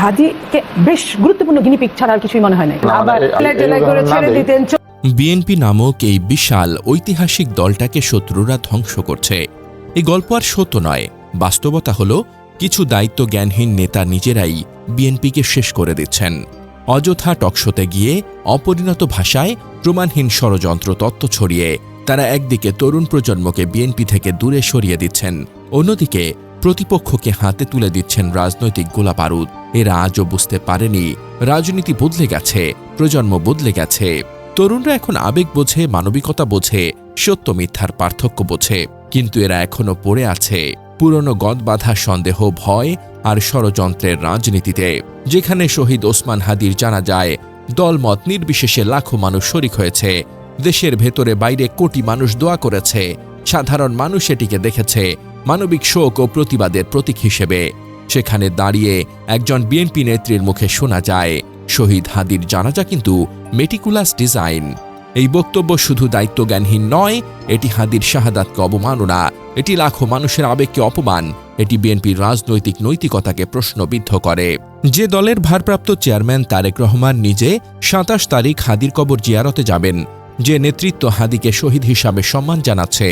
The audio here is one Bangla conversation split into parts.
হাদিকে বেশ গুরুত্বপূর্ণ গিনিপিগ ছাড়া আর কিছুই মনে হয় না। আবার জেলায় করে ছেড়ে দিতেন। বিএনপি নামক এই বিশাল ঐতিহাসিক দলটাকে শত্রুরা ধ্বংস করছে। এই গল্প আর সত্য নয়, বাস্তবতা হলো কিছু দায়িত্ব জ্ঞানহীন নেতা নিজেরাই বিএনপিকে শেষ করে দিচ্ছেন। অযথা টকশোতে গিয়ে অপরিণত ভাষায় প্রমাণহীন ষড়যন্ত্র তত্ত্ব ছড়িয়ে তারা একদিকে তরুণ প্রজন্মকে বিএনপি থেকে দূরে সরিয়ে দিচ্ছেন, অন্যদিকে প্রতিপক্ষকে হাতে তুলে দিচ্ছেন রাজনৈতিক গোলাবারুদ। এরা আজও বুঝতে পারেনি রাজনীতি বদলে গেছে, প্রজন্ম বদলে গেছে। তরুণরা এখন আবেগ বোঝে, মানবিকতা বোঝে, সত্য মিথ্যার পার্থক্য বোঝে, কিন্তু এরা এখনো পড়ে আছে পুরনো গদবাঁধা সন্দেহ, ভয় আর ষড়যন্ত্রের রাজনীতিতে, যেখানে শহীদ ওসমান হাদির জানাজায় দলমত নির্বিশেষে লাখো মানুষ শরিক হয়েছে, দেশের ভেতরে বাইরে কোটি মানুষ দোয়া করেছে, সাধারণ মানুষ এটিকে দেখেছে মানবিক শোক ও প্রতিবাদের প্রতীক হিসেবে। সেখানে দাঁড়িয়ে একজন বিএনপি নেত্রীর মুখে শোনা যায়, শহীদ হাদির জানাজা কিন্তু মেটিকুলাস ডিজাইন। এই বক্তব্য শুধু দায়িত্বজ্ঞানহীন নয়, এটি হাদির শাহাদাতকে অবমাননা, এটি লাখো মানুষের আবেগকে অপমান, এটি বিএনপির রাজনৈতিক নৈতিকতাকে প্রশ্নবিদ্ধ করে। যে দলের ভারপ্রাপ্ত চেয়ারম্যান তারেক রহমান নিজে ২৭ তারিখ হাদির কবর জিয়ারতে যাবেন, যে নেতৃত্ব হাদিকে শহীদ হিসাবে সম্মান জানাচ্ছে,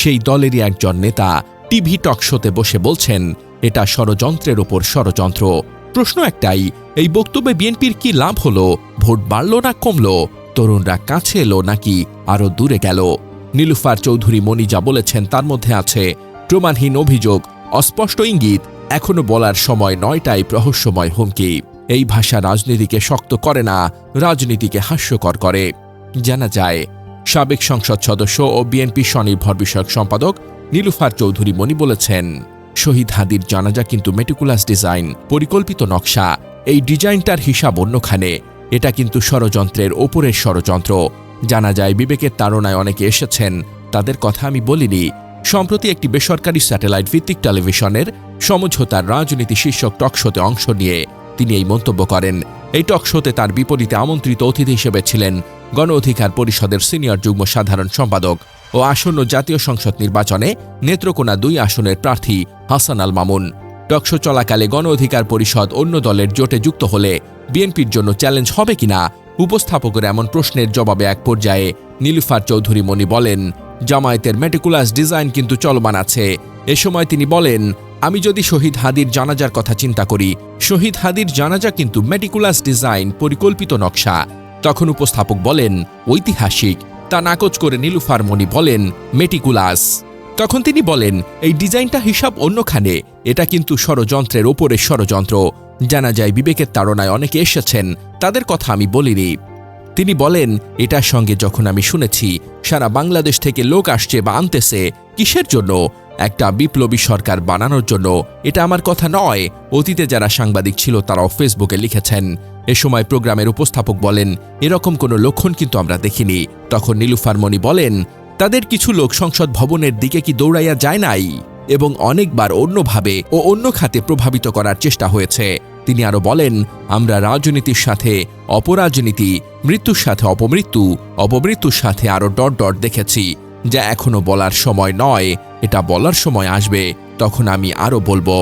সেই দলেরই একজন নেতা টিভি টকশোতে বসে বলছেন এটা ষড়যন্ত্রের ওপর ষড়যন্ত্র। প্রশ্ন একটাই, এই বক্তব্যে বিএনপির কি লাভ হলো? ভোট বাড়ল না কমল? তরুণরা কাছে এলো নাকি আরো দূরে গেল? নীলুফার চৌধুরী মনি যা বলেছেন তার মধ্যে আছে প্রমাণহীন অভিযোগ, অস্পষ্ট ইঙ্গিত, এখনো বলার সময় নয়টাই রহস্যময় হুমকি। এই ভাষা রাজনীতিকে শক্ত করে না, রাজনীতিকে হাস্যকর করে। জানা যায় সাবেক সংসদ সদস্য ও বিএনপি স্বনির্ভর বিষয়ক সম্পাদক নীলুফার চৌধুরী মনি বলেছেন, শহীদ হাদির জানাজা কিন্তু মেটিকুলাস ডিজাইন, পরিকল্পিত নকশা। এই ডিজাইনটার হিসাব অন্যখানে, এটা কিন্তু ষড়যন্ত্রের ওপরের ষড়যন্ত্র। জানা যায় বিবেকের তাড়নায় অনেকে এসেছেন, তাদের কথা আমি বলিনি। সম্প্রতি একটি বেসরকারি স্যাটেলাইট ভিত্তিক টেলিভিশনের সমঝোতার রাজনীতি শীর্ষক টকশোতে অংশ নিয়ে তিনি এই মন্তব্য করেন। এই টকশোতে তার বিপরীতে আমন্ত্রিত অতিথি হিসেবে ছিলেন গণ অধিকার পরিষদের সিনিয়র যুগ্ম সাধারণ সম্পাদক ও আসন্ন জাতীয় সংসদ নির্বাচনে নেত্রকোনা ২ আসনের প্রার্থী হাসান আল মামুন। টকশো চলাকালে গণ অধিকার পরিষদ অন্য দলের জোটে যুক্ত হলে বিএনপির জন্য চ্যালেঞ্জ হবে কিনা উপস্থাপকের এমন প্রশ্নের জবাবে এক পর্যায়ে নীলুফার চৌধুরী মনি বলেন, জামায়াতের মেটিকুলাস ডিজাইন কিন্তু চলমান আছে। এ সময় তিনি বলেন, আমি যদি শহীদ হাদির জানাজার কথা চিন্তা করি, শহীদ হাদির জানাজা কিন্তু মেটিকুলাস ডিজাইন, পরিকল্পিত নকশা। তখন উপস্থাপক বলেন ঐতিহাসিক, তা নাকচ করে নীলুফার মনি বলেন মেটিকুলাস। তখন তিনি বলেন এই ডিজাইনটা হিসাব অন্যখানে, এটা কিন্তু ষড়যন্ত্রের ওপরে ষড়যন্ত্র। জানা যায় বিবেকের তাড়নায় অনেকে এসেছেন, তাদের কথা আমি বলিনি। তিনি বলেন, এটার সঙ্গে যখন আমি শুনেছি সারা বাংলাদেশ থেকে লোক আসছে বা আনতেছে, কিসের জন্য? একটা বিপ্লবী সরকার বানানোর জন্য। এটা আমার কথা নয়, অতীতে যারা সাংবাদিক ছিল তারাও ফেসবুকে লিখেছেন। এ সময় প্রোগ্রামের উপস্থাপক বলেন, এরকম কোনো লক্ষণ কিন্তু আমরা দেখিনি। তখন নীলুফার মনি বলেন, তাদের কিছু লোক সংসদ ভবনের দিকে কি দৌড়াইয়া যায় নাই, এবং অনেকবার অন্যভাবে ও অন্য খাতে প্রভাবিত করার চেষ্টা হয়েছে। তিনি আরো বলেন, আমরা রাজনীতির সাথে অপরাজনীতি, মৃত্যুর সাথে অপমৃত্যু, অপমৃত্যুর সাথে আরো ডট ডট দেখেছি, যা এখনো বলার সময় নয়। এটা বলার সময় আসবে, তখন আমি আরো বলবো।